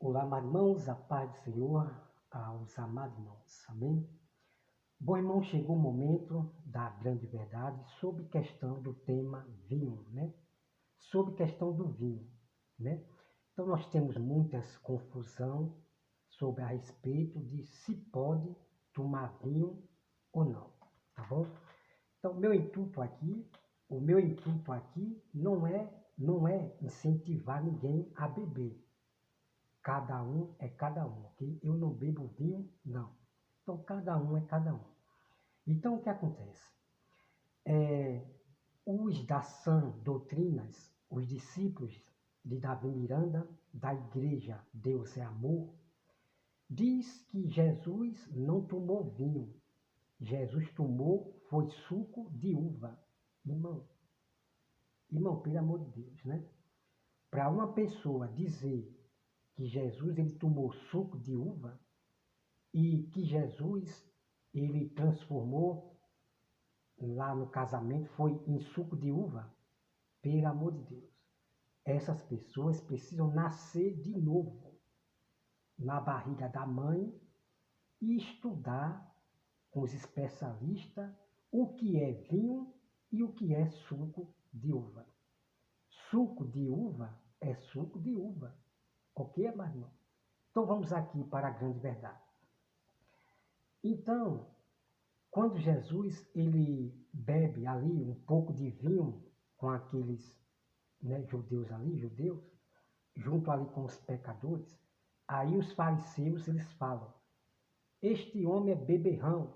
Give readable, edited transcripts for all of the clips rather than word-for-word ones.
Olá, amados irmãos, a paz do Senhor aos amados irmãos, amém? Bom, irmão, chegou o momento da grande verdade sobre questão do tema vinho, né? Sobre questão do vinho, né? Então, nós temos muitas confusão sobre a respeito de se pode tomar vinho ou não, tá bom? Então, o meu intuito aqui não é incentivar ninguém a beber. Cada um é cada um, ok? Eu não bebo vinho, não. Então, cada um é cada um. Então, o que acontece? Os da sã doutrinas, os discípulos de Davi Miranda, da igreja Deus é Amor, diz que Jesus não tomou vinho. Jesus tomou, foi suco de uva. Irmão, pelo amor de Deus, né? Para uma pessoa dizer que Jesus ele tomou suco de uva e que Jesus ele transformou lá no casamento foi em suco de uva, pelo amor de Deus. Essas pessoas precisam nascer de novo na barriga da mãe e estudar com os especialistas o que é vinho e o que é suco de uva. Suco de uva é suco de uva. Ok, meu irmão? Então vamos aqui para a grande verdade. Então, quando Jesus ele bebe ali um pouco de vinho com aqueles judeus, junto ali com os pecadores, aí os fariseus eles falam, este homem é beberrão.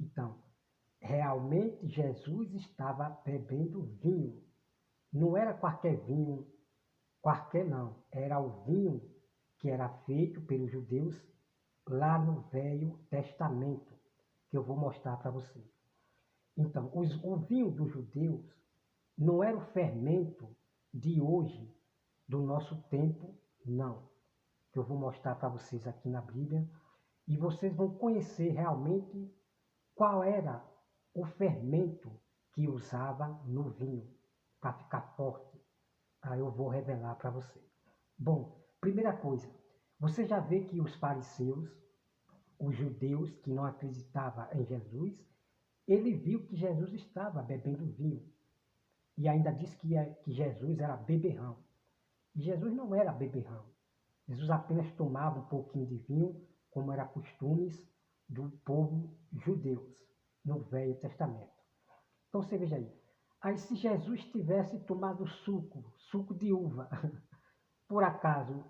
Então, realmente Jesus estava bebendo vinho. Não era qualquer vinho, qualquer não, era o vinho que era feito pelos judeus lá no Velho Testamento, que eu vou mostrar para você. Então, o vinho dos judeus não era o fermento de hoje, do nosso tempo, não. Que eu vou mostrar para vocês aqui na Bíblia. E vocês vão conhecer realmente qual era o fermento que usava no vinho para ficar forte. Aí eu vou revelar para você. Bom, primeira coisa, você já vê que os fariseus, os judeus que não acreditavam em Jesus, ele viu que Jesus estava bebendo vinho. E ainda disse que Jesus era beberrão. E Jesus não era beberrão. Jesus apenas tomava um pouquinho de vinho, como era costumes do povo judeus, no Velho Testamento. Então você veja aí. Aí se Jesus tivesse tomado suco de uva, por acaso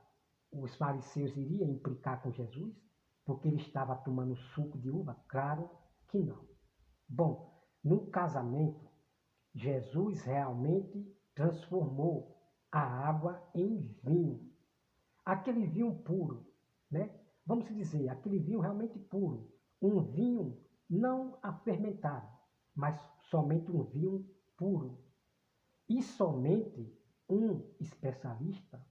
os fariseus iriam implicar com Jesus? Porque ele estava tomando suco de uva? Claro que não. Bom, no casamento, Jesus realmente transformou a água em vinho. Aquele vinho puro, né? Vamos dizer, aquele vinho realmente puro. Um vinho não afermentado, mas somente um vinho puro. E somente um especialista,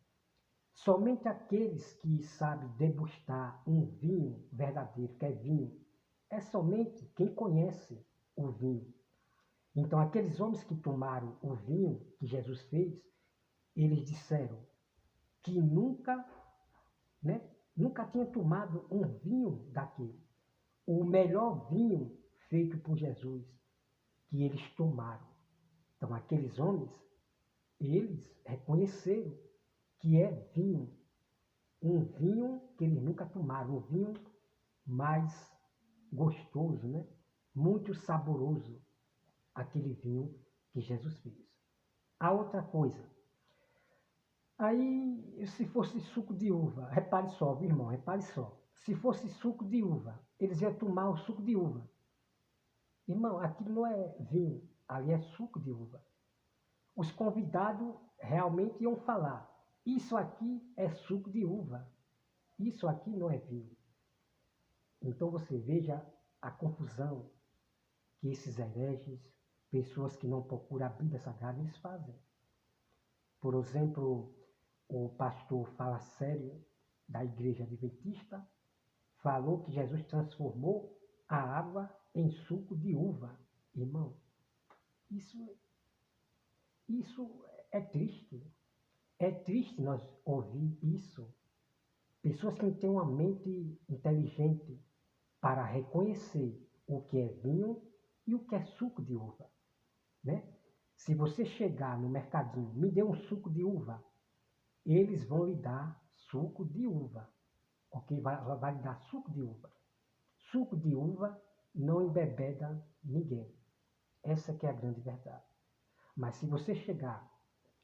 somente aqueles que sabem degustar um vinho verdadeiro, que é vinho, é somente quem conhece o vinho. Então, aqueles homens que tomaram o vinho que Jesus fez, eles disseram que nunca tinha tomado um vinho daquele. O melhor vinho feito por Jesus, que eles tomaram. Então, aqueles homens, eles reconheceram que é vinho. Um vinho que eles nunca tomaram, um vinho mais gostoso, né? Muito saboroso, aquele vinho que Jesus fez. A outra coisa, aí se fosse suco de uva, repare só, viu, irmão, repare só. Se fosse suco de uva, eles iam tomar o suco de uva. Irmão, aquilo não é vinho, ali é suco de uva. Os convidados realmente iam falar, isso aqui é suco de uva, isso aqui não é vinho. Então você veja a confusão que esses hereges, pessoas que não procuram a Bíblia Sagrada, eles fazem. Por exemplo, o pastor Fala Sério, da Igreja Adventista, falou que Jesus transformou a água em suco de uva. Irmão, isso é triste. É triste nós ouvir isso Pessoas que não têm uma mente inteligente para reconhecer o que é vinho e o que é suco de uva, né? Se você chegar no mercadinho, me dê um suco de uva, eles vão lhe dar suco de uva, ok? Vai lhe dar suco de uva. Suco de uva não embebeda ninguém. Essa que é a grande verdade. Mas se você chegar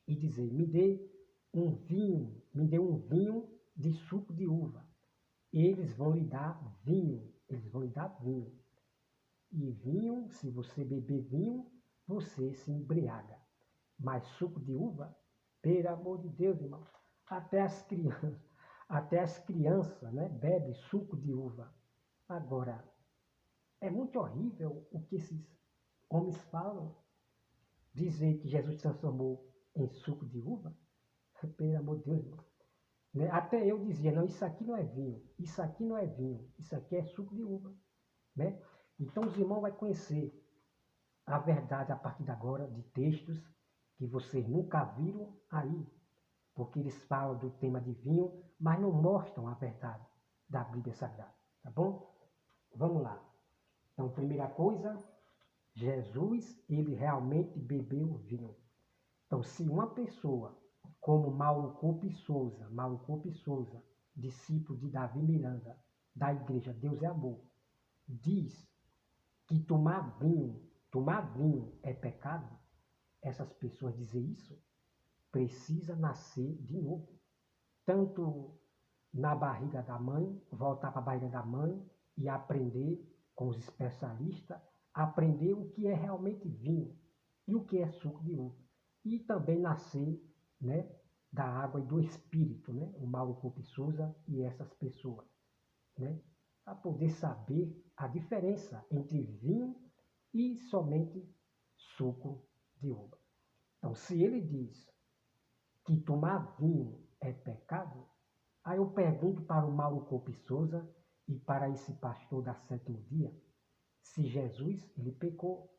e dizer, me dê um vinho de suco de uva, eles vão lhe dar vinho, eles vão lhe dar vinho. E vinho, se você beber vinho, você se embriaga. Mas suco de uva, pelo amor de Deus, irmão, até as crianças, até as crianças, né, bebem suco de uva. Agora, é muito horrível o que esses homens falam, dizer que Jesus transformou em suco de uva. Pelo amor de Deus, irmão. Né? Até eu dizia, não, isso aqui não é vinho, isso aqui não é vinho, isso aqui é suco de uva. Né? Então os irmãos vão conhecer a verdade a partir de agora, de textos que vocês nunca viram aí, porque eles falam do tema de vinho, mas não mostram a verdade da Bíblia Sagrada, tá bom? Vamos lá. Então, primeira coisa, Jesus, ele realmente bebeu vinho. Então, se uma pessoa como Mauro Coupe Souza, discípulo de Davi Miranda, da igreja Deus é Amor, diz que tomar vinho é pecado, essas pessoas dizer isso, precisa nascer de novo. Tanto na barriga da mãe, voltar para a barriga da mãe e aprender com os especialistas, aprender o que é realmente vinho e o que é suco de uva. E também nascer, né, da água e do espírito, né, o Mauro Coupe Souza e essas pessoas, né, para poder saber a diferença entre vinho e somente suco de uva. Então, se ele diz que tomar vinho é pecado, aí eu pergunto para o Mauro Coupe Souza e para esse pastor da Sétimo Dia, se Jesus, ele pecou.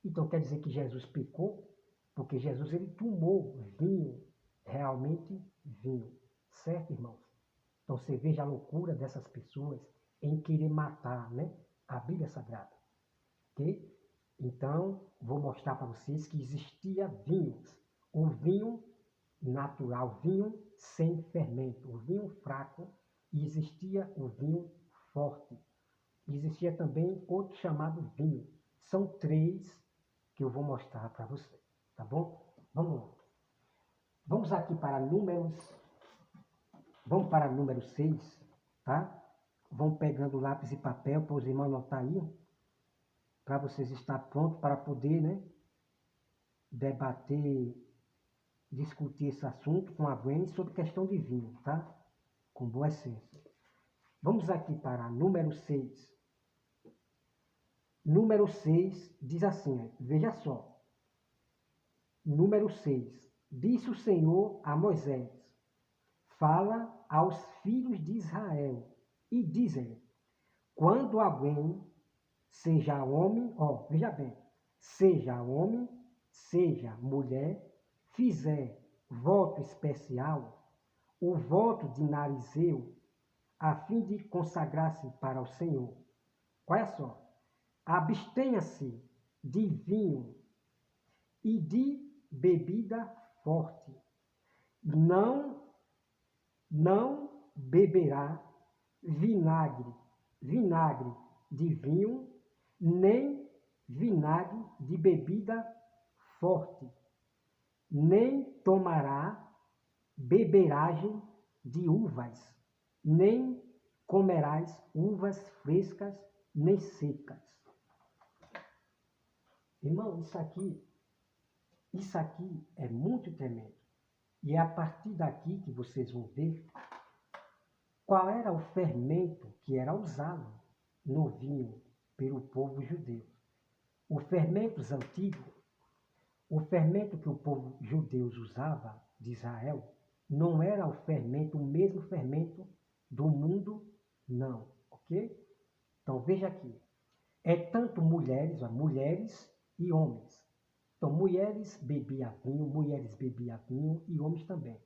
Então quer dizer que Jesus pecou? Porque Jesus, ele tomou vinho, realmente vinho. Certo, irmãos? Então você veja a loucura dessas pessoas em querer matar, né, a Bíblia Sagrada. Ok? Então, vou mostrar para vocês que existia vinhos. O vinho natural, vinho sem fermento, o vinho fraco, e existia o vinho forte. Existia também outro chamado vinho. São três que eu vou mostrar para você, tá bom? Vamos lá. Vamos aqui para número 6, tá? Vão pegando lápis e papel para os irmãos anotar aí, para vocês estar prontos para poder, né, debater, discutir esse assunto com a Gwen sobre questão de vinho, tá? Com boa essência. Vamos aqui para número 6. Número 6 diz assim, veja só. Número 6. Disse o Senhor a Moisés, fala aos filhos de Israel e diz-lhe, quando alguém, seja homem, veja bem, seja homem, seja mulher, fizer voto especial, o voto de Narizeu, a fim de consagrar-se para o Senhor. Olha só, abstenha-se de vinho e de bebida forte. Não beberá vinagre de vinho, nem vinagre de bebida forte, nem tomará beberagem de uvas, nem comerás uvas frescas nem secas. Irmão, isso aqui é muito tremendo. E é a partir daqui que vocês vão ver qual era o fermento que era usado no vinho pelo povo judeu. O fermento antigo, o fermento que o povo judeu usava de Israel, não era o mesmo fermento do mundo, não, ok? Então veja aqui, é tanto mulheres e homens. Então mulheres bebiam vinho e homens também.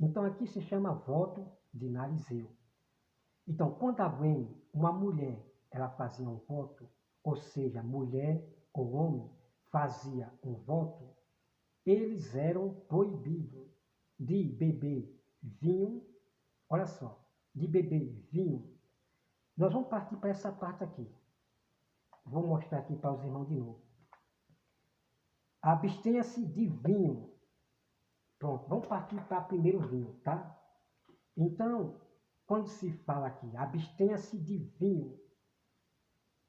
Então aqui se chama voto de Narizeu. Então, quando alguém, uma mulher, ela fazia um voto, ou seja, mulher ou homem fazia um voto, eles eram proibidos de beber vinho, olha só, de beber vinho. Nós vamos partir para essa parte aqui. Vou mostrar aqui para os irmãos de novo. Abstenha-se de vinho. Pronto, vamos partir para primeiro vinho, tá? Então, quando se fala aqui, abstenha-se de vinho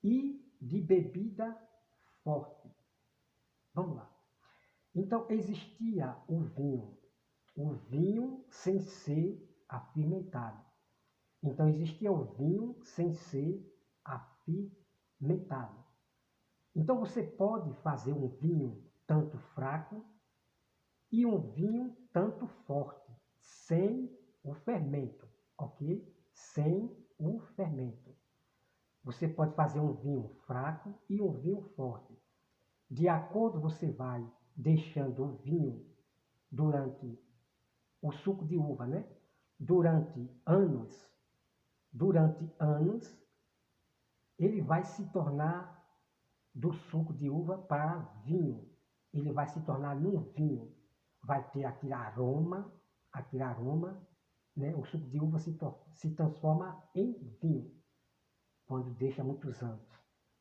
e de bebida forte. Vamos lá. Então, existia o vinho sem ser apimentado. Então, existia o vinho sem ser apimentado. Então, você pode fazer um vinho tanto fraco e um vinho tanto forte, sem o fermento, ok? Sem o fermento. Você pode fazer um vinho fraco e um vinho forte. De acordo, você vai deixando o vinho durante o suco de uva, né? Durante anos, ele vai se tornar do suco de uva para vinho. Ele vai se tornar num vinho. Vai ter aquele aroma, né? O suco de uva se transforma em vinho, quando deixa muitos anos,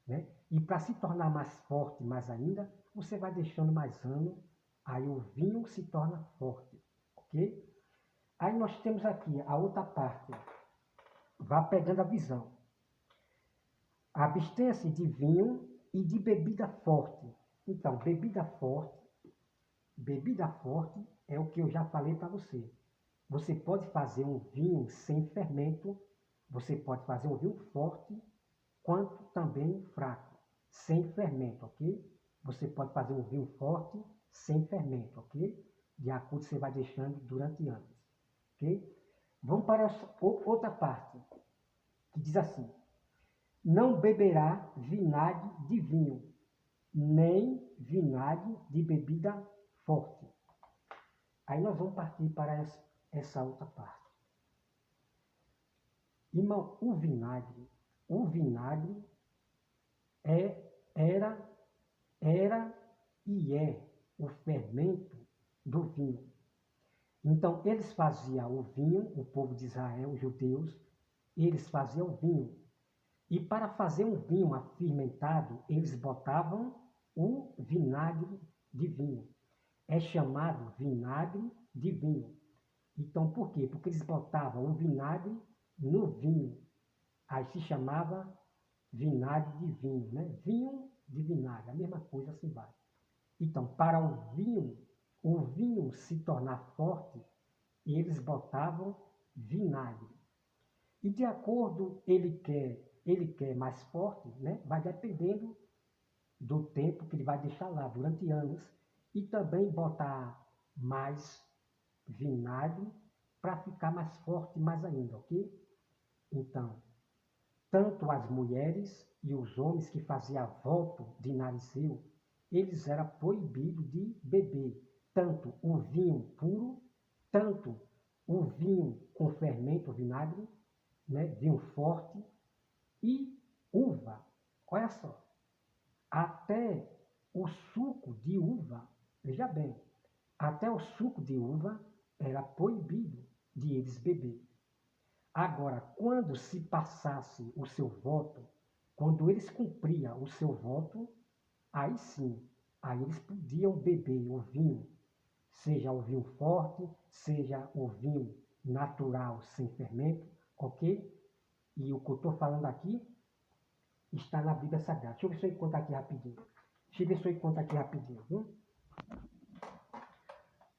né? E para se tornar mais forte, mais ainda, você vai deixando mais anos, aí o vinho se torna forte, ok? Aí nós temos aqui a outra parte, vá pegando a visão. Abstenha-se de vinho e de bebida forte. Então, bebida forte é o que eu já falei para você. Você pode fazer um vinho sem fermento, você pode fazer um vinho forte, quanto também fraco, sem fermento, ok? Você pode fazer um vinho forte, sem fermento, ok? De acordo, você vai deixando durante anos, ok? Vamos para outra parte, que diz assim: não beberá vinagre de vinho, nem vinagre de bebida forte. Aí nós vamos partir para essa outra parte. Irmão, o vinagre era e é o fermento do vinho. Então, eles faziam o vinho, o povo de Israel, os judeus, eles faziam o vinho. E para fazer um vinho afermentado, eles botavam o vinagre de vinho. É chamado vinagre de vinho. Então, por quê? Porque eles botavam o vinagre no vinho. Aí se chamava vinagre de vinho, né? Vinho de vinagre, a mesma coisa assim vai. Então, para o vinho se tornar forte, eles botavam vinagre. E de acordo ele quer mais forte, né? Vai dependendo do tempo que ele vai deixar lá, durante anos, e também botar mais vinagre para ficar mais forte mais ainda, ok? Então, tanto as mulheres e os homens que faziam voto de Narizeu, eles eram proibidos de beber tanto o vinho puro, tanto o vinho com fermento, vinagre, né, vinho forte e uva. Olha só, até o suco de uva, veja bem, até o suco de uva era proibido de eles beber. Agora, quando se passasse o seu voto, quando eles cumpriam o seu voto, aí sim, aí eles podiam beber o vinho, seja o vinho forte, seja o vinho natural sem fermento, ok? E o que eu estou falando aqui está na Bíblia Sagrada. Deixa eu ver se eu encontro aqui rapidinho. Viu?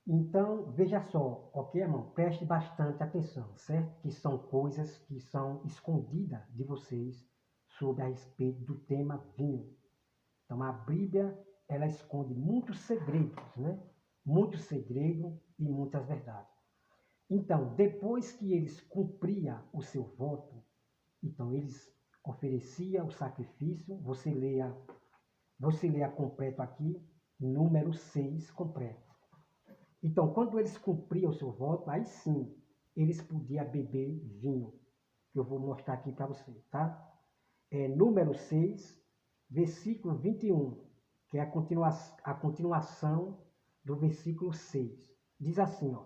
Então, veja só, ok, irmão? Preste bastante atenção, certo? Que são coisas que são escondidas de vocês sobre a respeito do tema vinho. Então, a Bíblia, ela esconde muitos segredos, né? Muitos segredos e muitas verdades. Então, depois que eles cumpriam o seu voto, então eles ofereciam o sacrifício, você leia completo aqui, número 6 completo. Então, quando eles cumpriam o seu voto, aí sim, eles podiam beber vinho, que eu vou mostrar aqui para você, tá? Número 6, versículo 21, que é a continuação do versículo 6. Diz assim, ó: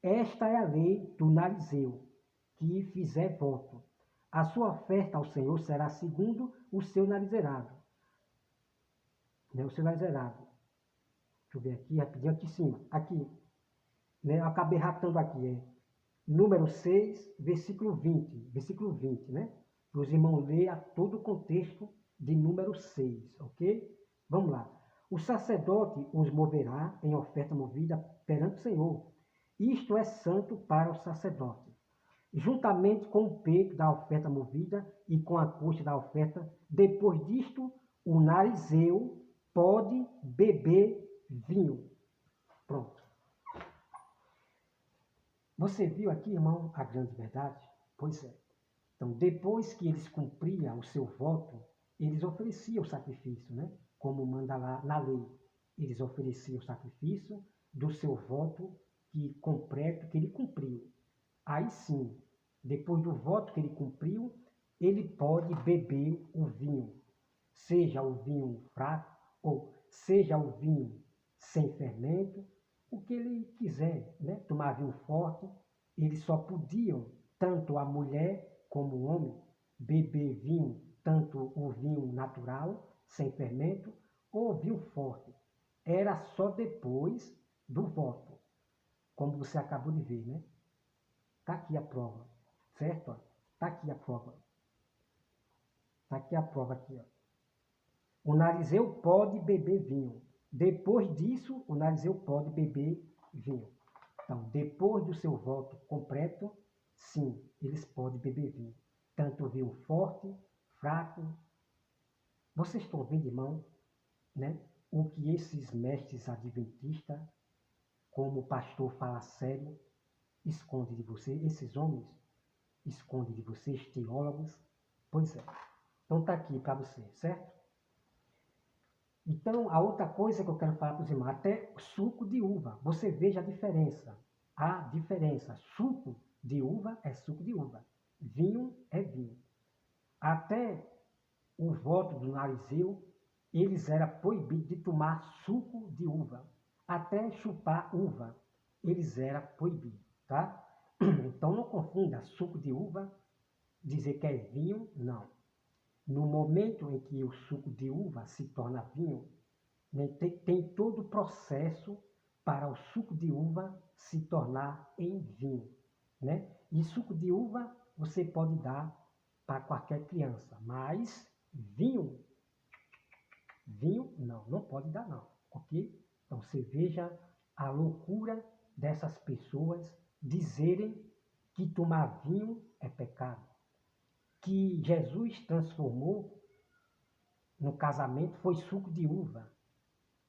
esta é a lei do narizeu, que fizer voto. A sua oferta ao Senhor será segundo o seu narizerado. Né? O seu narizerado. Deixa eu ver aqui, rapidinho, aqui em cima. Aqui. Né? Eu acabei ratando aqui. Número 6, versículo 20. Versículo 20, né? Para os irmãos lerem a todo o contexto de número 6, ok? Vamos lá. O sacerdote os moverá em oferta movida perante o Senhor. Isto é santo para o sacerdote. Juntamente com o peito da oferta movida e com a coxa da oferta, depois disto, o narizeu pode beber vinho. Pronto. Você viu aqui, irmão, a grande verdade? Pois é. Então, depois que eles cumpriam o seu voto, eles ofereciam o sacrifício, né? Como manda lá na lei. Eles ofereciam o sacrifício do seu voto completo que ele cumpriu. Aí sim, depois do voto que ele cumpriu, ele pode beber o vinho. Seja o vinho fraco ou seja o vinho sem fermento, o que ele quiser, né? Tomar vinho forte, eles só podiam, tanto a mulher como o homem, beber vinho, tanto o vinho natural, sem fermento, ou vinho forte. Era só depois do voto, como você acabou de ver, né? Está aqui a prova, certo? Está aqui a prova. Está aqui a prova aqui, ó. O narizeu pode beber vinho. Depois disso, o narizeu pode beber vinho. Então, depois do seu voto completo, sim, eles podem beber vinho. Tanto vinho forte, fraco. Vocês estão vendo, irmão, né? O que esses mestres adventistas, como o pastor fala sério, esconde de você, esses homens esconde de vocês, teólogos. Pois é. Então está aqui para você, certo? Então, a outra coisa que eu quero falar para os irmãos, até suco de uva. Você veja a diferença. A diferença. Suco de uva é suco de uva. Vinho é vinho. Até o voto do narizeu, eles eram proibidos de tomar suco de uva. Até chupar uva, eles eram proibidos, tá? Então não confunda suco de uva, dizer que é vinho, não. No momento em que o suco de uva se torna vinho, né, tem todo o processo para o suco de uva se tornar em vinho. Né? E suco de uva você pode dar para qualquer criança, mas vinho não pode dar não, ok? Então você veja a loucura dessas pessoas dizerem que tomar vinho é pecado. Que Jesus transformou no casamento foi suco de uva.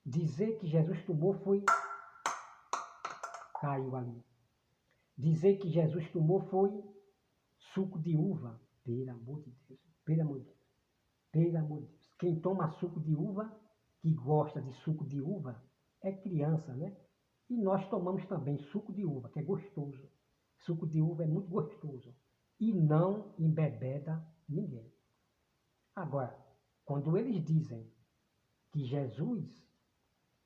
Dizer que Jesus tomou foi... Caiu ali. Dizer que Jesus tomou foi suco de uva. Pelo amor de Deus. Pelo amor de Deus. Pelo amor de Deus. Quem toma suco de uva, que gosta de suco de uva, é criança, né? E nós tomamos também suco de uva, que é gostoso. Suco de uva é muito gostoso. E não embebeda ninguém. Agora, quando eles dizem que Jesus,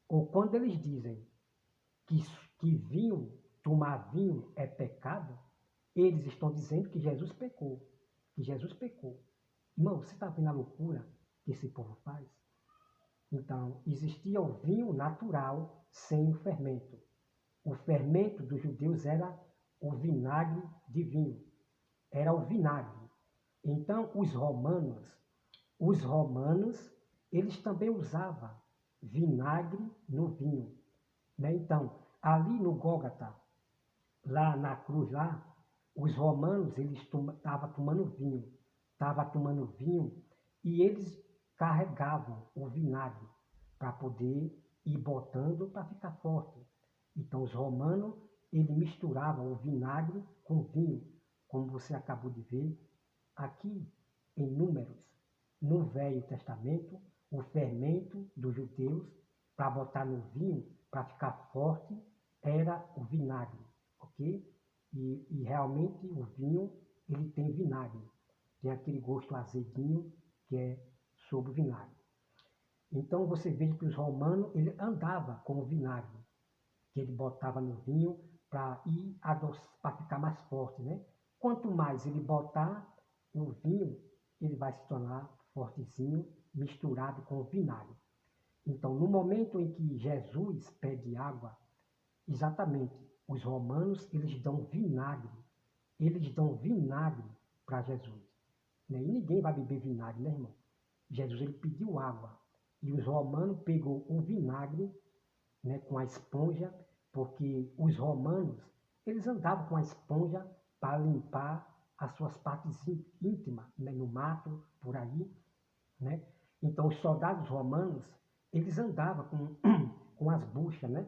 ou quando eles dizem que vinho, tomar vinho é pecado, eles estão dizendo que Jesus pecou. Que Jesus pecou. Irmão, você está vendo a loucura que esse povo faz? Então, existia o vinho natural sem o fermento. O fermento dos judeus era o vinagre de vinho. Era o vinagre. Então, os romanos, eles também usavam vinagre no vinho. Né? Então, ali no Gólgota, lá na cruz, lá, os romanos, eles estavam tomando vinho, e eles carregavam o vinagre para poder ir botando para ficar forte. Então, os romanos, eles misturavam o vinagre com vinho, como você acabou de ver aqui em Números. No Velho Testamento, o fermento dos judeus para botar no vinho, para ficar forte, era o vinagre, ok? E realmente o vinho, ele tem vinagre, tem aquele gosto azedinho que é sobre o vinagre. Então você veja que os romanos, ele andava com o vinagre, que ele botava no vinho para ir para ficar mais forte, né? Quanto mais ele botar o vinho, ele vai se tornar fortezinho, misturado com o vinagre. Então, no momento em que Jesus pede água, exatamente, os romanos, eles dão vinagre para Jesus. Né? E ninguém vai beber vinagre, né, irmão? Jesus, ele pediu água. E os romanos pegou o vinagre, né, com a esponja, porque os romanos, eles andavam com a esponja para limpar as suas partes íntimas, né, no mato, por aí, né? Então, os soldados romanos, eles andavam com as buchas, né,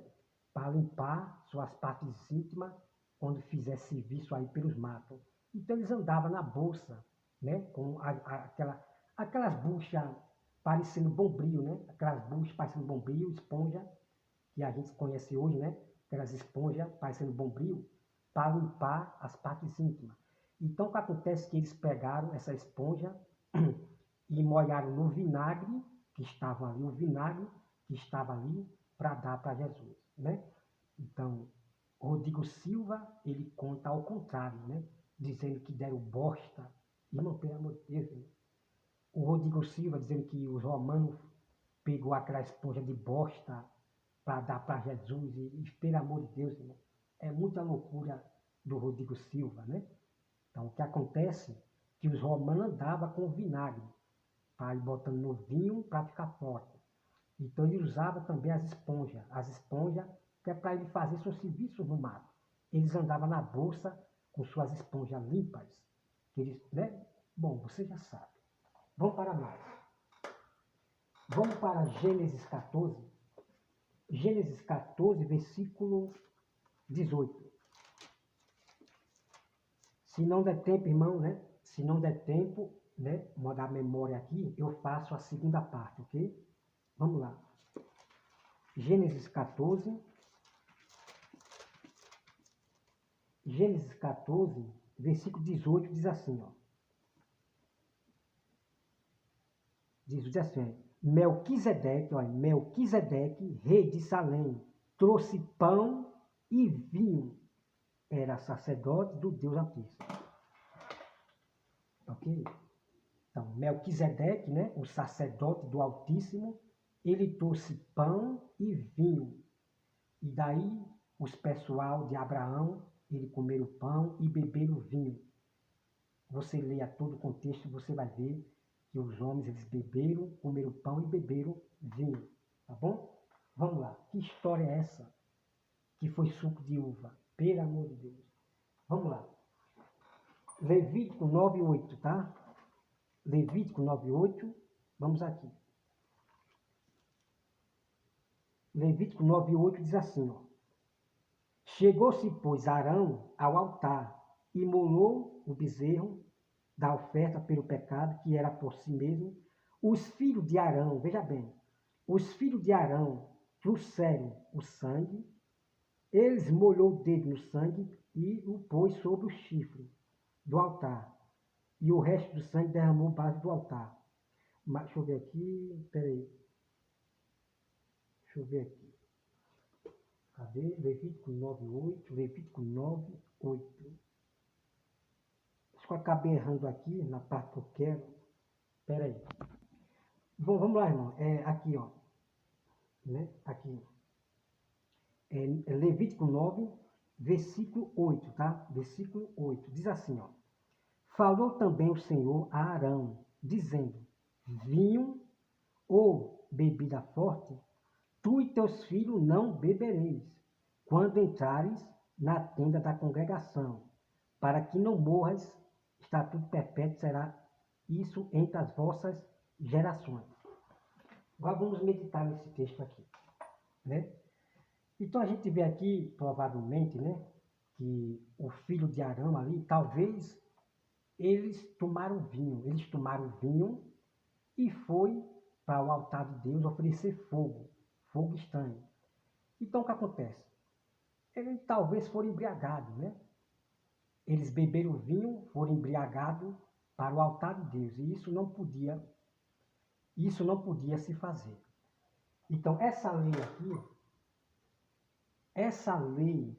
para limpar suas partes íntimas quando fizesse serviço aí pelos matos. Então, eles andavam na bolsa, né, com aquelas buchas parecendo bombril, né? Aquelas buchas parecendo bombril, esponja, que a gente conhece hoje, né? Aquelas esponjas parecendo bombril, para limpar as partes íntimas. Então, o que acontece é que eles pegaram essa esponja e molharam no vinagre que estava ali, o vinagre que estava ali para dar para Jesus, né? Então, Rodrigo Silva, ele conta ao contrário, né? Dizendo que deram bosta. Irmão, pelo amor de Deus, irmão. O Rodrigo Silva dizendo que os romanos pegou aquela esponja de bosta para dar para Jesus, e pelo amor de Deus, irmão, é muita loucura do Rodrigo Silva, né? Então, o que acontece é que os romanos andavam com vinagre, para ir botando no vinho para ficar forte. Então, ele usava também as esponjas que é para ele fazer seu serviço no mato. Eles andavam na bolsa com suas esponjas limpas, que eles, né? Bom, você já sabe. Vamos para mais. Vamos para Gênesis 14. Gênesis 14, versículo 18. Se não der tempo, irmão, né? Se não der tempo, né? Mudar a memória aqui, eu faço a segunda parte, ok? Vamos lá. Gênesis 14. Gênesis 14, versículo 18, diz assim, ó. Diz assim, Melquisedeque, rei de Salém, trouxe pão e vinho. Era sacerdote do Deus Altíssimo. Ok? Então, Melquisedeque, né, o sacerdote do Altíssimo, ele trouxe pão e vinho. E daí, os pessoal de Abraão, ele comeram pão e beberam vinho. Você lê a todo o contexto, você vai ver que os homens, eles beberam, comeram pão e beberam vinho. Tá bom? Vamos lá. Que história é essa? Que foi suco de uva. Pelo amor de Deus. Vamos lá. Levítico 9:8, tá? Levítico 9:8. Vamos aqui. Levítico 9:8 diz assim, ó. Chegou-se, pois, Arão ao altar, e imolou o bezerro da oferta pelo pecado, que era por si mesmo. Os filhos de Arão, veja bem, os filhos de Arão trouxeram o sangue, eles molhou o dedo no sangue e o pôs sobre o chifre do altar. E o resto do sangue derramou base do altar. Mas, deixa eu ver aqui, peraí. Deixa eu ver aqui. Cadê? Levítico 9:8. Levítico 9:8. Acho que eu acabei errando aqui na parte que eu quero. Peraí. Bom, vamos lá, irmão. Aqui, ó. Né? Aqui. Levítico 9, versículo 8, tá? Versículo 8. Diz assim, ó. Falou também o Senhor a Arão, dizendo, vinho ou bebida forte, tu e teus filhos não bebereis, quando entrares na tenda da congregação, para que não morras, estatuto perpétuo será isso entre as vossas gerações. Agora vamos meditar nesse texto aqui, né? Então a gente vê aqui, provavelmente, né, que o filho de Arão ali, talvez eles tomaram vinho e foi para o altar de Deus oferecer fogo estranho. Então o que acontece? Ele talvez foram embriagados, né? Eles beberam vinho, foram embriagados para o altar de Deus. E isso não podia se fazer. Então, essa lei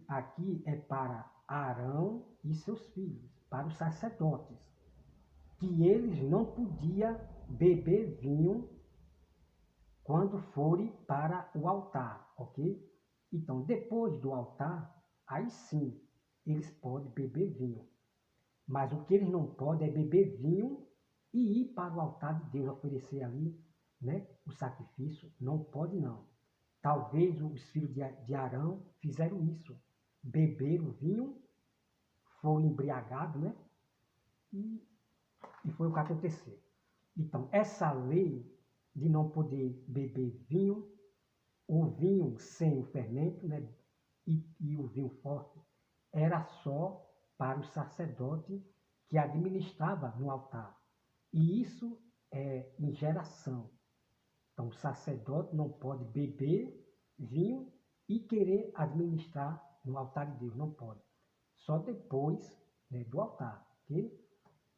aqui é para Arão e seus filhos, para os sacerdotes, que eles não podiam beber vinho quando forem para o altar, ok? Então, depois do altar, aí sim, eles podem beber vinho. Mas o que eles não podem é beber vinho e ir para o altar de Deus, oferecer ali, né, o sacrifício. Não pode não. Talvez os filhos de Arão fizeram isso. Beberam vinho, foram embriagados, né? E foi o que aconteceu. Então, essa lei de não poder beber vinho, o vinho sem o fermento, né? E o vinho forte, era só para o sacerdote que administrava no altar. E isso é em geração. Então, o sacerdote não pode beber vinho e querer administrar no altar de Deus. Não pode. Só depois, né, do altar. Ok?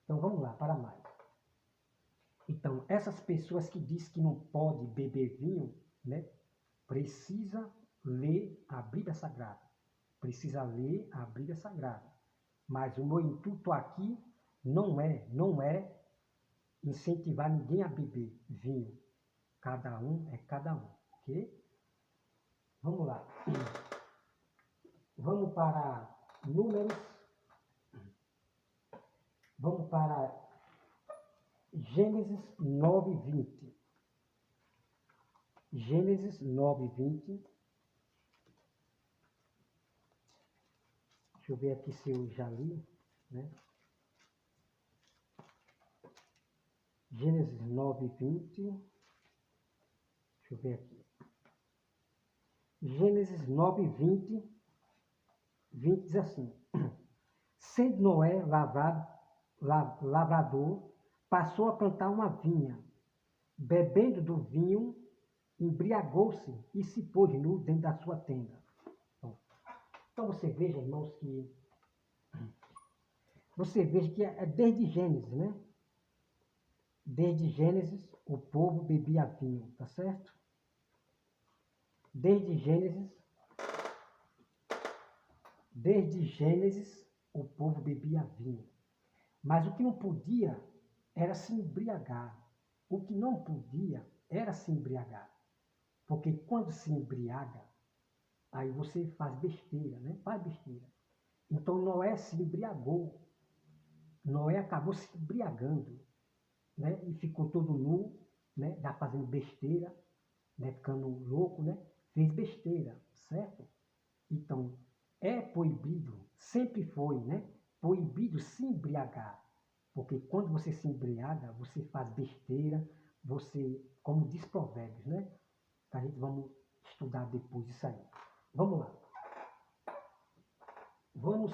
Então, vamos lá, para mais. Então, essas pessoas que dizem que não pode beber vinho, né, precisa ler a Bíblia Sagrada. Precisa ler a Bíblia Sagrada. Mas o meu intuito aqui não é incentivar ninguém a beber vinho. Cada um é cada um, ok? Vamos lá. Vamos para Números. Vamos para Gênesis 9:20. Gênesis 9:20. Deixa eu ver aqui se eu já li, né? Gênesis 9:20. Deixa eu ver aqui. Gênesis 9:20. 20 diz assim: Sendo Noé lavrador, passou a plantar uma vinha. Bebendo do vinho, embriagou-se e se pôs nu dentro da sua tenda. Então você veja, irmãos, que é desde Gênesis, né? Desde Gênesis, o povo bebia vinho, tá certo? Desde Gênesis, o povo bebia vinho. Mas o que não podia era se embriagar. O que não podia era se embriagar. Porque quando se embriaga, aí você faz besteira, né? Faz besteira. Então Noé se embriagou. Noé acabou se embriagando, né? E ficou todo nu, né? Já fazendo besteira, né? Ficando louco, né? Fez besteira, certo? Então, é proibido, sempre foi, né? Proibido se embriagar. Porque quando você se embriaga, você faz besteira, você, como diz Provérbios, né? A gente vamos estudar depois disso aí. Vamos lá. Vamos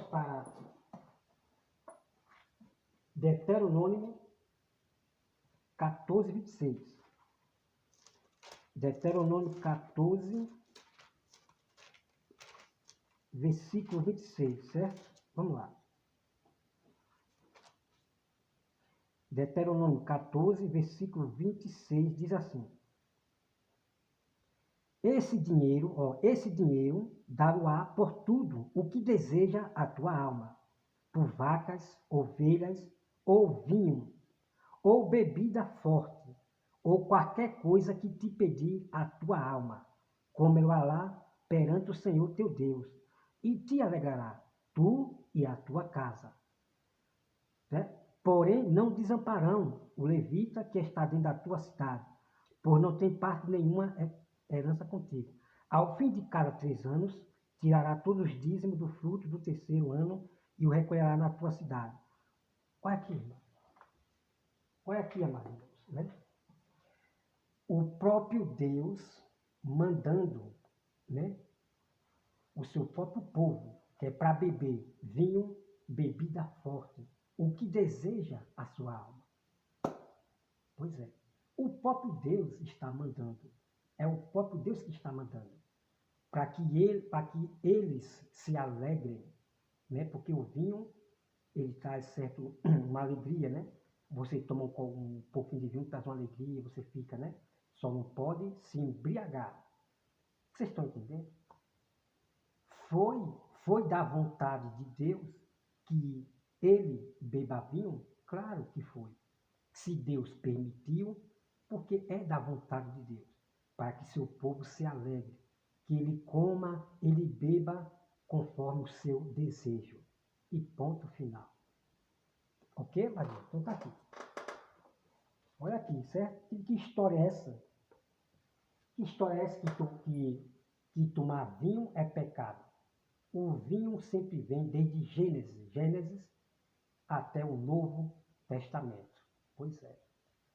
para Deuteronômio 14:26. Deuteronômio 14, versículo 26, certo? Vamos lá. Deuteronômio 14, versículo 26 diz assim: Esse dinheiro dar-o-á por tudo o que deseja a tua alma, por vacas, ovelhas, ou vinho, ou bebida forte, ou qualquer coisa que te pedir a tua alma, come-la lá perante o Senhor teu Deus, e te alegrará, tu e a tua casa. Né? Porém, não desamparão o levita que está dentro da tua cidade, por não tem parte nenhuma herança contigo. Ao fim de cada 3 anos, tirará todos os dízimos do fruto do terceiro ano e o recolherá na tua cidade. Olha aqui, irmão. Olha aqui, amados, né? O próprio Deus mandando, né, o seu próprio povo, que é para beber vinho, bebida forte, o que deseja a sua alma. Pois é, o próprio Deus está mandando. É o próprio Deus que está mandando. para que eles se alegrem, né? Porque o vinho, ele traz certo, uma alegria, né? Você toma um pouquinho de vinho, traz uma alegria, você fica, né? Só não pode se embriagar. Vocês estão entendendo? Foi, foi da vontade de Deus que ele beba vinho? Claro que foi. Se Deus permitiu, porque é da vontade de Deus, para que seu povo se alegre, que ele coma, ele beba conforme o seu desejo. E ponto final. Ok, Maria? Então tá aqui. Olha aqui, certo? Que história é essa? Que história é essa que tomar vinho é pecado? O vinho sempre vem desde Gênesis até o Novo Testamento. Pois é.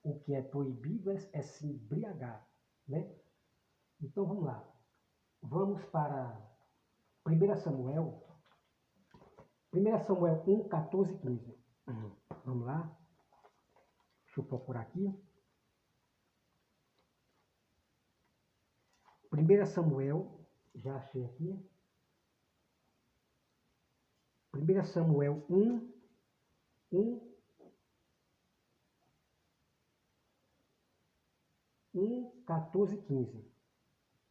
O que é proibido é se embriagar, né? Então vamos lá. Vamos para 1 Samuel. 1 Samuel 1, 14 e 15. Vamos lá. Deixa eu procurar aqui. 1 Samuel, já achei aqui. 1 Samuel 1, 14 e 15.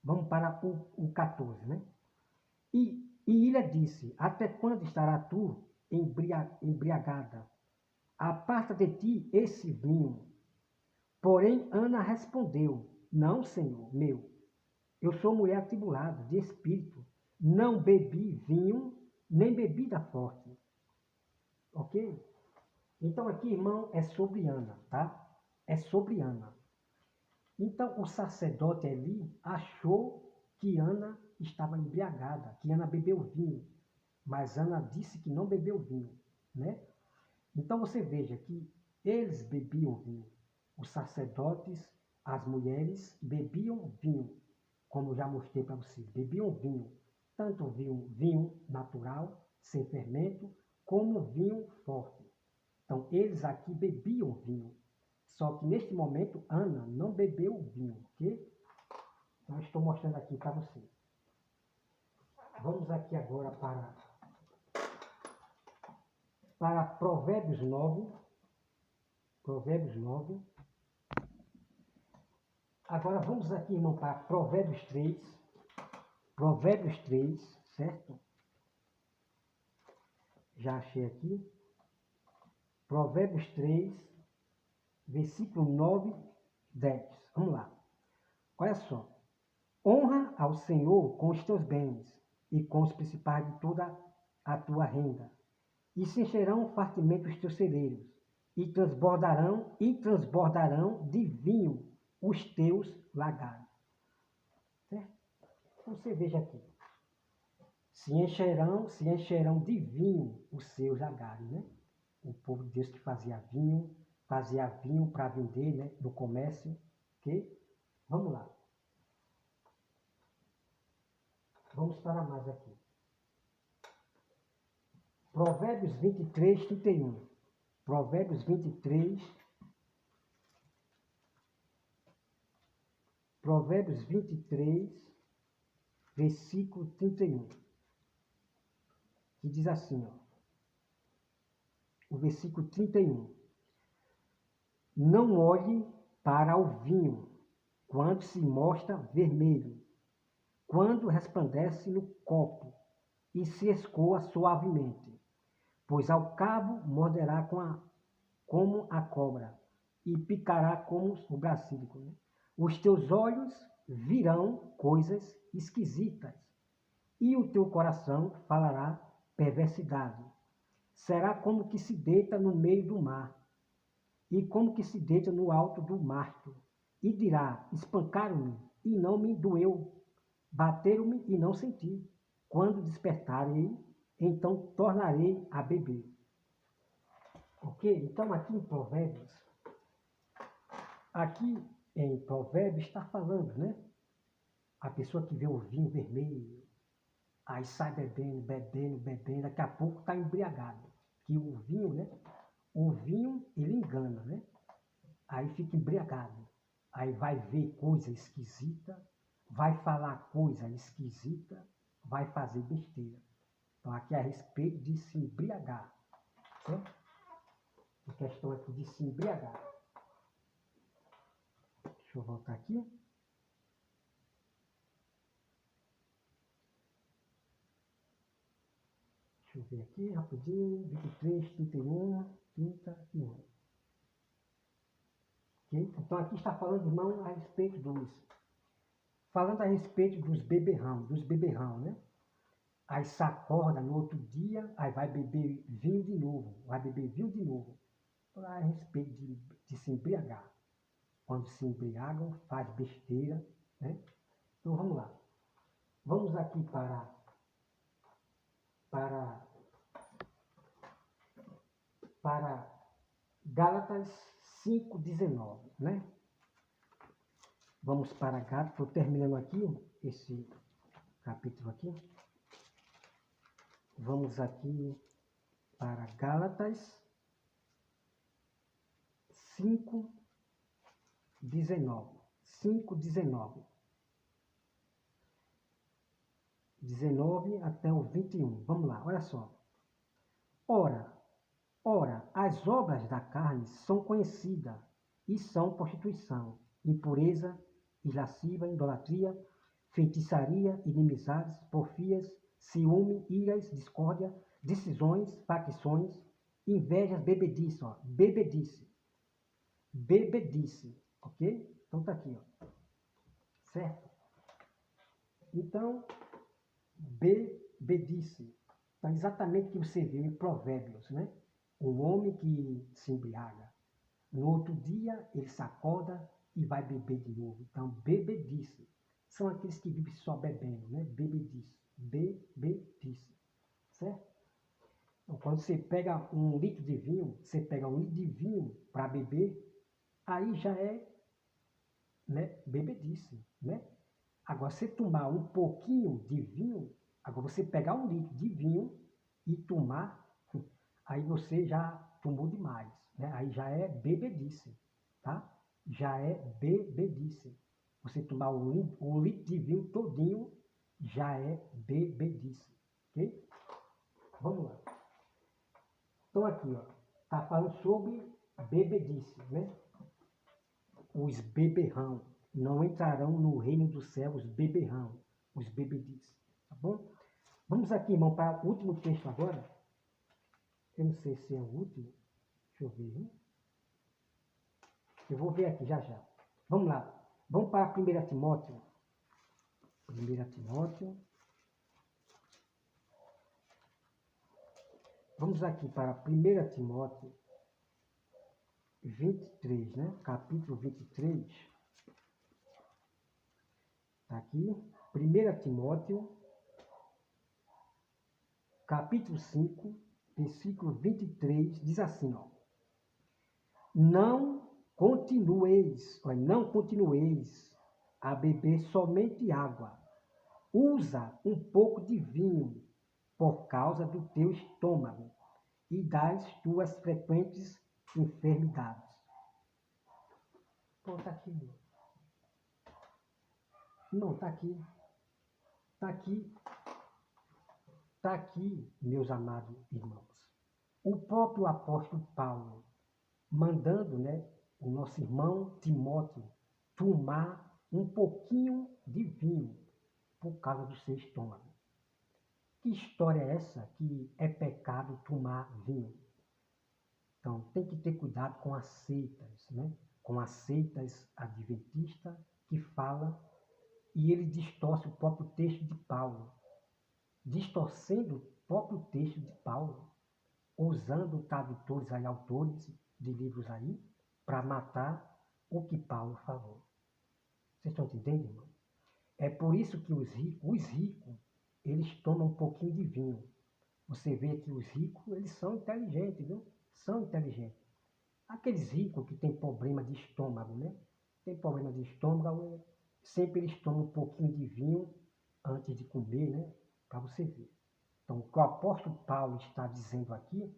Vamos para o 14, né? E Ilha disse, até quando estará tu embriagada? Aparta de ti esse vinho. Porém, Ana respondeu, não, Senhor meu, eu sou mulher atribulada, de espírito, não bebi vinho, nem bebida forte. Ok? Então aqui, irmão, é sobre Ana, tá? É sobre Ana. Então o sacerdote Eli achou que Ana estava embriagada, que Ana bebeu vinho. Mas Ana disse que não bebeu vinho, né? Então você veja que eles bebiam vinho. Os sacerdotes, as mulheres bebiam vinho, como já mostrei para vocês, bebiam vinho. Tanto vinho natural, sem fermento, como vinho forte. Então eles aqui bebiam vinho. Só que neste momento Ana não bebeu vinho, ok? Então estou mostrando aqui para vocês. Vamos aqui agora para Provérbios 9. Provérbios 9. Agora vamos aqui, irmão, para Provérbios 3. Provérbios 3, certo? Já achei aqui. Provérbios 3, versículo 9, 10. Vamos lá. Olha só. Honra ao Senhor com os teus bens e com os principais de toda a tua renda. E se encherão fartamente os teus celeiros, e transbordarão de vinho os teus lagares. Certo? Então você veja aqui. Se encherão de vinho os seus lagares, né? O povo de Deus que fazia vinho para vender, né? No comércio, ok? Vamos lá. Vamos para mais aqui. Provérbios 23, 31. Provérbios 23, versículo 31. Que diz assim, ó. O versículo 31. Não olhe para o vinho quando se mostra vermelho, quando resplandece no copo e se escoa suavemente, pois ao cabo morderá como a cobra e picará como o brasílico. Né? Os teus olhos virão coisas esquisitas e o teu coração falará perversidade. Será como que se deita no meio do mar e como que se deita no alto do mastro e dirá, espancaram-me e não me doeu, bateram-me e não senti. Quando despertarei, então tornarei a beber. Ok? Então aqui em Provérbios está falando, né? A pessoa que vê o vinho vermelho, aí sai bebendo, daqui a pouco está embriagado. Que o vinho, né? O vinho, ele engana, né? Aí fica embriagado. Aí vai ver coisa esquisita, vai falar coisa esquisita, vai fazer besteira. Então, aqui é a respeito de se embriagar. Certo? A questão aqui de se embriagar. Deixa eu voltar aqui. Deixa eu ver aqui rapidinho. 23, 31, 31. Okay? Então, aqui está falando, irmão, a respeito falando a respeito dos beberrão, né? Aí se acorda no outro dia, aí vai beber vinho de novo, A respeito de se embriagar. Quando se embriagam, faz besteira, né? Então vamos lá. Vamos aqui para Gálatas 5:19, né? Vamos para Gálatas, estou terminando aqui esse capítulo aqui. Vamos aqui para Gálatas 5:19. 19 até o 21. Vamos lá, olha só. Ora, as obras da carne são conhecidas e são prostituição, impureza, lascívia, idolatria, feitiçaria, inimizades, porfias, ciúme, iras, discórdia, decisões, facções, invejas, bebedice, ok? Então tá aqui, ó. Certo? Então, bebedice. Então, exatamente o que você viu em Provérbios, né? Um homem que se embriaga. No outro dia, ele se acorda e vai beber de novo. Então, bebedice. São aqueles que vivem só bebendo, né? Bebedice. Certo? Então, quando você pega um litro de vinho, para beber, aí já é, né, bebedice, né? Agora, você tomar um pouquinho de vinho, agora você pegar um litro de vinho e tomar, aí você já tomou demais, né? Aí já é bebedice, tá? Já é bebedice. Você tomar um litro de vinho todinho, já é bebedice, ok? Vamos lá. Então aqui, ó, tá falando sobre bebedice, né? Os beberrão não entrarão no reino dos céus, beberrão, os bebedices, tá bom? Vamos aqui, irmão, para o último texto agora. Eu não sei se é o último. Deixa eu ver, hein? Eu vou ver aqui já já. Vamos lá. Vamos para 1 Timóteo. 1 Timóteo. Vamos aqui para 1 Timóteo 23, né? Capítulo 23. Está aqui. 1 Timóteo, capítulo 5, versículo 23, diz assim, ó. Não continueis a beber somente água. Usa um pouco de vinho por causa do teu estômago e das tuas frequentes enfermidades. Pô, tá aqui. Não, tá aqui. Tá aqui. Tá aqui, meus amados irmãos. O próprio apóstolo Paulo mandando, né, o nosso irmão Timóteo tomar um pouquinho de vinho por causa do seu estômago. Que história é essa que é pecado tomar vinho? Então, tem que ter cuidado com as seitas, né? Com as seitas adventistas que falam e ele distorce o próprio texto de Paulo. Distorcendo o próprio texto de Paulo, usando tradutores aí, autores de livros aí, para matar o que Paulo falou. Vocês estão entendendo, irmão? É por isso que os ricos, eles tomam um pouquinho de vinho. Você vê que os ricos, eles são inteligentes, viu? São inteligentes. Aqueles ricos que têm problema de estômago, né? Tem problema de estômago, sempre eles tomam um pouquinho de vinho antes de comer, né? Para você ver. Então, o que o apóstolo Paulo está dizendo aqui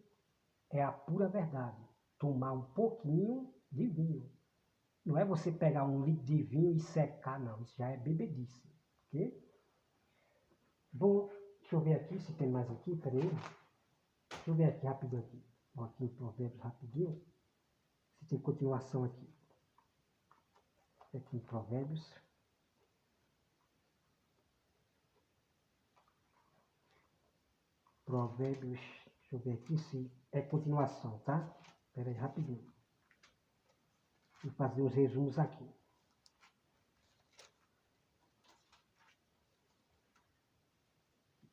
é a pura verdade. Tomar um pouquinho de vinho. Não é você pegar um litro de vinho e secar, não. Isso já é bebedice, ok? Bom, deixa eu ver aqui se tem mais aqui, peraí. Deixa eu ver aqui rapidinho aqui. Vou aqui em Provérbios rapidinho. Se tem continuação aqui. Aqui em Provérbios. Provérbios, deixa eu ver aqui se é continuação, tá? Peraí, rapidinho. Vou fazer os resumos aqui.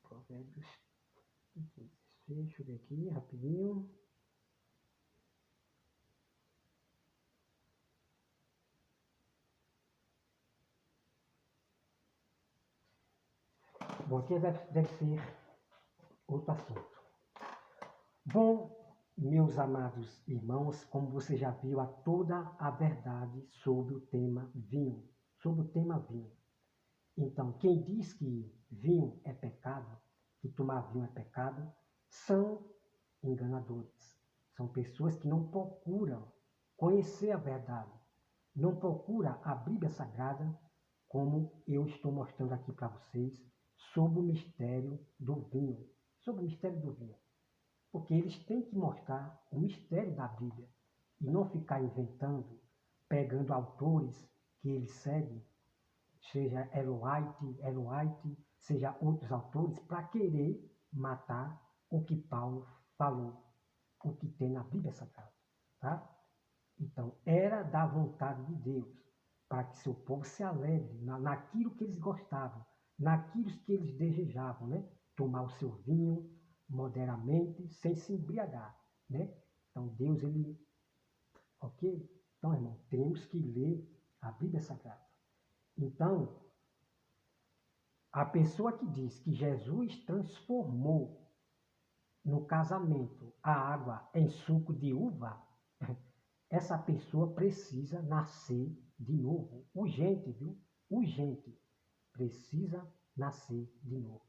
Provérbios. Deixa eu ver aqui, rapidinho. Bom, aqui deve ser outro assunto. Bom, meus amados irmãos, como você já viu, há toda a verdade sobre o tema vinho. Sobre o tema vinho. Então, quem diz que vinho é pecado, que tomar vinho é pecado, são enganadores. São pessoas que não procuram conhecer a verdade, não procuram a Bíblia Sagrada, como eu estou mostrando aqui para vocês, sobre o mistério do vinho. Sobre o mistério do vinho. Porque eles têm que mostrar o mistério da Bíblia e não ficar inventando, pegando autores que eles seguem, seja Ellen White, seja outros autores, para querer matar o que Paulo falou, o que tem na Bíblia Sagrada. Tá? Então, era da vontade de Deus, para que seu povo se alegre naquilo que eles gostavam, naquilo que eles desejavam, né? Tomar o seu vinho moderadamente, sem se embriagar, né? Então, Deus, ele... Ok? Então, irmão, temos que ler a Bíblia Sagrada. Então, a pessoa que diz que Jesus transformou no casamento a água em suco de uva, essa pessoa precisa nascer de novo. Urgente, viu? Urgente. Precisa nascer de novo.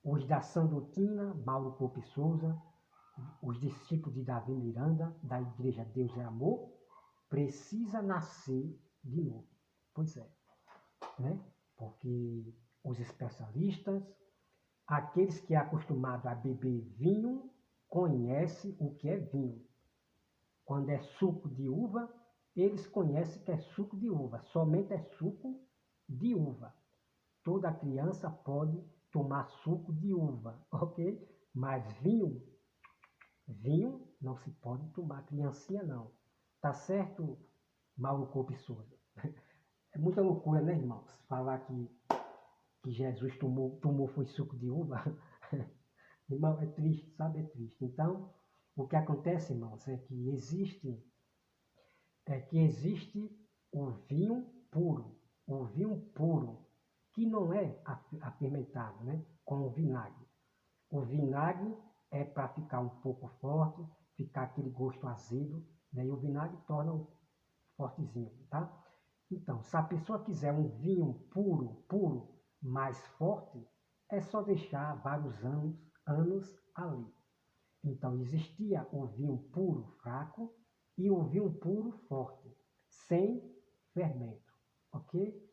Os da Sã Doutrina, Mauro Coupe Souza, os discípulos de Davi Miranda, da Igreja Deus é Amor, precisa nascer de novo. Pois é. Né? Porque os especialistas, aqueles que é acostumado a beber vinho, conhecem o que é vinho. Quando é suco de uva, eles conhecem que é suco de uva. Somente é suco de uva. Toda criança pode tomar suco de uva, ok? Mas vinho não se pode tomar, criancinha não. Tá certo, Mauro Coupe Souza? É muita loucura, né, irmãos? Falar que Jesus tomou foi suco de uva. Irmão, é triste, sabe? É triste. Então, o que acontece, irmãos, é que existe o vinho puro, que não é apimentado, né? Com o vinagre. O vinagre é para ficar um pouco forte, ficar aquele gosto azedo, né? E o vinagre torna fortezinho, tá? Então, se a pessoa quiser um vinho puro, mais forte, é só deixar vários anos ali. Então, existia o vinho puro fraco e o vinho puro forte, sem fermento, ok?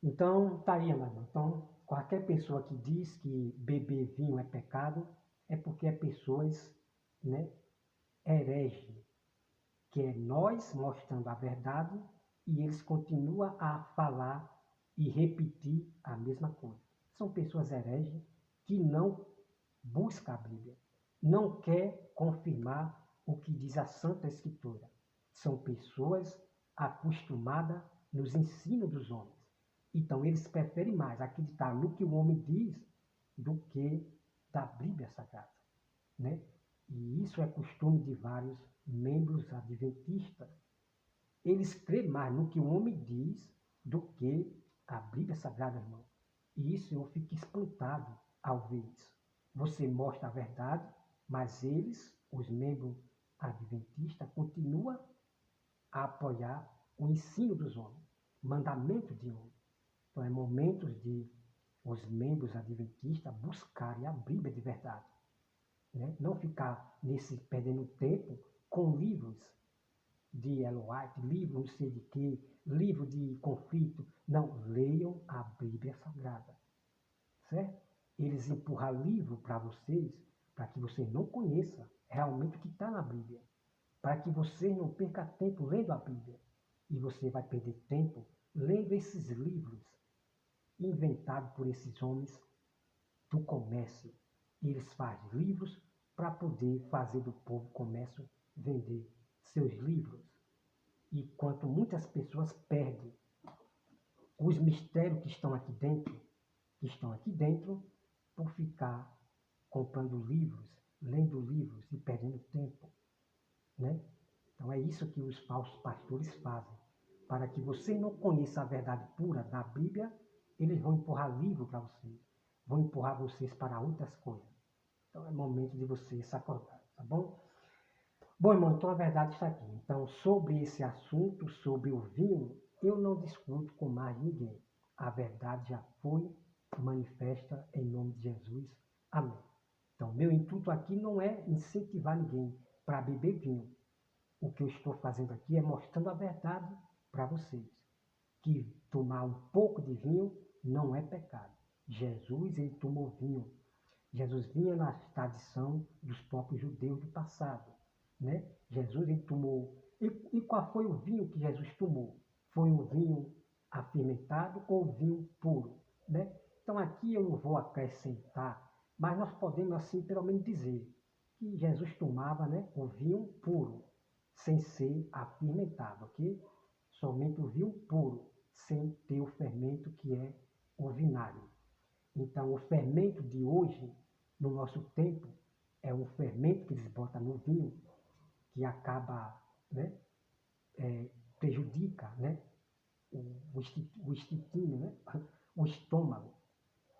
Então, tá aí, meu irmão. Então, qualquer pessoa que diz que beber vinho é pecado, é porque é pessoas, né, herege, que é nós mostrando a verdade e eles continuam a falar e repetir a mesma coisa. São pessoas hereges que não buscam a Bíblia, não quer confirmar o que diz a Santa Escritura. São pessoas acostumadas nos ensinos dos homens. Então, eles preferem mais acreditar no que o homem diz do que da Bíblia Sagrada, né? E isso é costume de vários membros adventistas. Eles creem mais no que o homem diz do que a Bíblia Sagrada, irmão. E isso eu fico espantado ao ver isso. Você mostra a verdade, mas eles, os membros adventistas, continuam a apoiar o ensino dos homens, mandamento de homem. Então é momento de os membros adventistas buscarem a Bíblia de verdade. Né? Não ficar perdendo tempo com livros de Ellen White, livro não sei de quê, livro de conflito. Não, leiam a Bíblia Sagrada, certo? Eles empurram livro para vocês, para que você não conheça realmente o que está na Bíblia, para que você não perca tempo lendo a Bíblia. E você vai perder tempo lendo esses livros inventados por esses homens do comércio. Eles fazem livros para poder fazer do povo comércio vender seus livros. E quanto muitas pessoas perdem os mistérios que estão aqui dentro, por ficar comprando livros, lendo livros e perdendo tempo, né? Então é isso que os falsos pastores fazem. Para que você não conheça a verdade pura da Bíblia, eles vão empurrar livro para vocês, vão empurrar vocês para outras coisas. Então é momento de você se acordar, tá bom? Bom, irmão, então a verdade está aqui. Então, sobre esse assunto, sobre o vinho, eu não discuto com mais ninguém. A verdade já foi manifesta em nome de Jesus. Amém. Então, meu intuito aqui não é incentivar ninguém para beber vinho. O que eu estou fazendo aqui é mostrando a verdade para vocês. Que tomar um pouco de vinho não é pecado. Jesus, ele tomou vinho. Jesus vinha na tradição dos próprios judeus do passado, né? Jesus, ele tomou. E qual foi o vinho que Jesus tomou? Foi um vinho afermentado ou vinho puro, né? Então aqui eu não vou acrescentar, mas nós podemos assim pelo menos dizer que Jesus tomava, né, o vinho puro, sem ser afermentado, ok? Somente o vinho puro, sem ter o fermento que é o vinagre. Então o fermento de hoje, no nosso tempo, é um fermento que eles botam no vinho, que acaba, né, prejudica, né, o intestino, né, o estômago.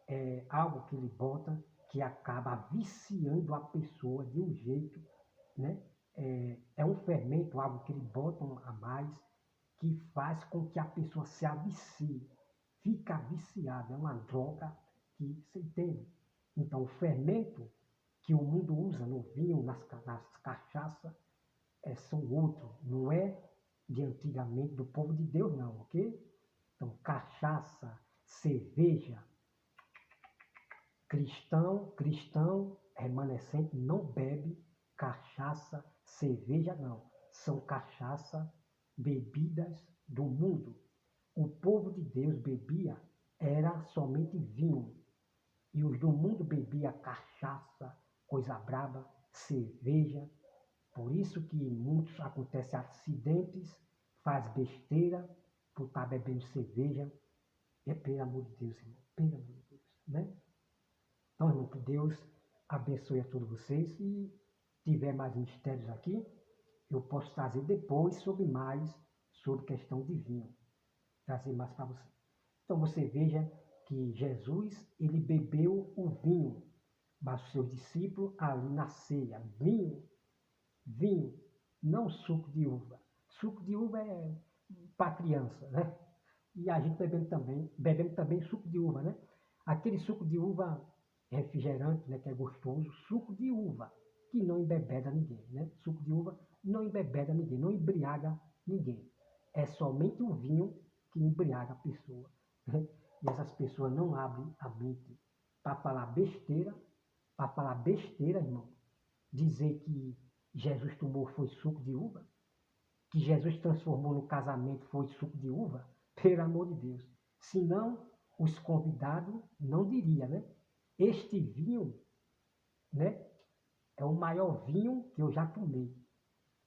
É algo que ele bota que acaba viciando a pessoa de um jeito, né? É um fermento, algo que ele bota a mais, que faz com que a pessoa se avicie, fica viciada, é uma droga que você entende. Então o fermento que o mundo usa no vinho, nas cachaças, são outros, não é de antigamente, do povo de Deus não, ok? Então cachaça, cerveja, cristão remanescente não bebe cachaça, cerveja não. São cachaça, bebidas do mundo. O povo de Deus bebia era somente vinho. E os do mundo bebia cachaça, coisa braba, cerveja. Por isso que muitos acontecem acidentes, faz besteira por estar bebendo cerveja. É pelo amor de Deus, irmão. Pelo amor de Deus, né? Então, irmão, que Deus abençoe a todos vocês. E tiver mais mistérios aqui, eu posso trazer depois sobre questão de vinho. Trazer mais para você. Então, você veja que Jesus, ele bebeu o vinho, mas os seus discípulos ali na ceia. Vinho, não suco de uva. Suco de uva é para criança, né? E a gente bebendo também suco de uva, né? Aquele suco de uva refrigerante, né, que é gostoso, suco de uva, que não embebeda ninguém, né? Suco de uva não embebeda ninguém, não embriaga ninguém. É somente o vinho que embriaga a pessoa, né? E essas pessoas não abrem a mente para falar besteira, irmão. Dizer que Jesus tomou foi suco de uva, que Jesus transformou no casamento foi suco de uva, pelo amor de Deus. Senão, os convidados não diriam, né? Este vinho, né, é o maior vinho que eu já tomei.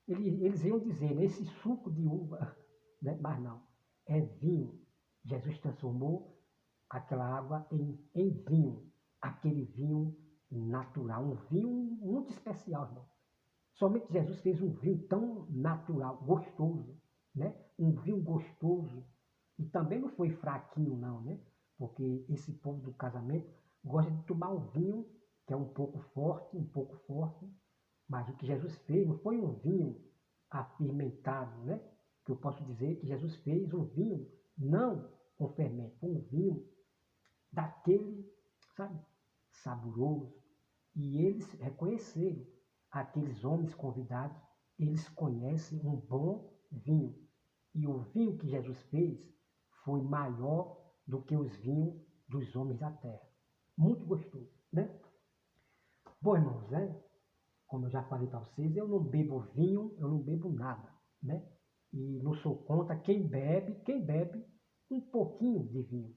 Eles iam dizer, né, esse suco de uva, né? Mas não, é vinho. Jesus transformou aquela água em vinho, aquele vinho natural, um vinho muito especial, irmão. Somente Jesus fez um vinho tão natural, gostoso, né? Um vinho gostoso. E também não foi fraquinho, não, né? Porque esse povo do casamento gosta de tomar um vinho que é um pouco forte, mas o que Jesus fez não foi um vinho apimentado, né? Que eu posso dizer que Jesus fez um vinho não com fermento, foi um vinho daquele, sabe, saboroso. E eles reconheceram, aqueles homens convidados, eles conhecem um bom vinho. E o vinho que Jesus fez foi maior do que os vinhos dos homens da terra. Muito gostoso, né? Bom, irmãos, né? Como eu já falei para vocês, eu não bebo vinho, eu não bebo nada, né? E não sou contra quem bebe um pouquinho de vinho,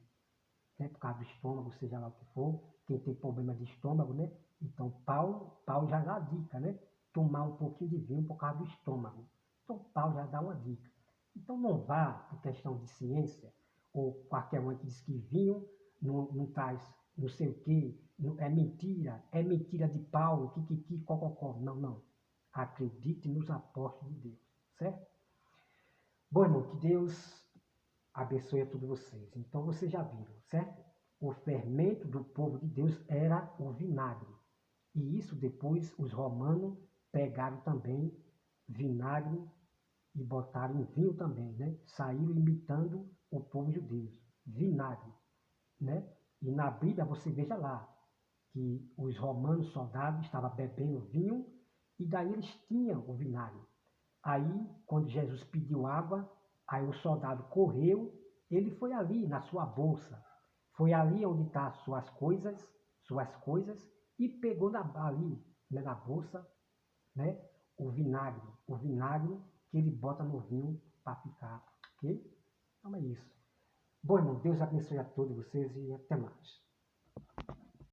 né? Por causa do estômago, seja lá o que for, quem tem problema de estômago, né? Então, Paulo já dá a dica, né? Tomar um pouquinho de vinho por causa do estômago. Então, Paulo já dá uma dica. Então, não vá por questão de ciência, ou qualquer um que diz que vinho não traz não sei o quê, é mentira de Paulo, cococó. Não, não. Acredite nos apóstolos de Deus, certo? Bom, irmão, que Deus abençoe a todos vocês. Então, vocês já viram, certo? O fermento do povo de Deus era o vinagre. E isso depois os romanos pegaram também vinagre e botaram em vinho também, né? Saíram imitando o povo judeu. Vinagre, né? E na Bíblia você veja lá que os romanos soldados estavam bebendo vinho e daí eles tinham o vinagre. Aí, quando Jesus pediu água, aí o soldado correu, ele foi ali na sua bolsa, foi ali onde estão tá suas coisas, e pegou ali, né, na bolsa, né, o vinagre que ele bota no vinho para ficar, ok? Então é isso. Bom, irmão, Deus abençoe a todos vocês e até mais.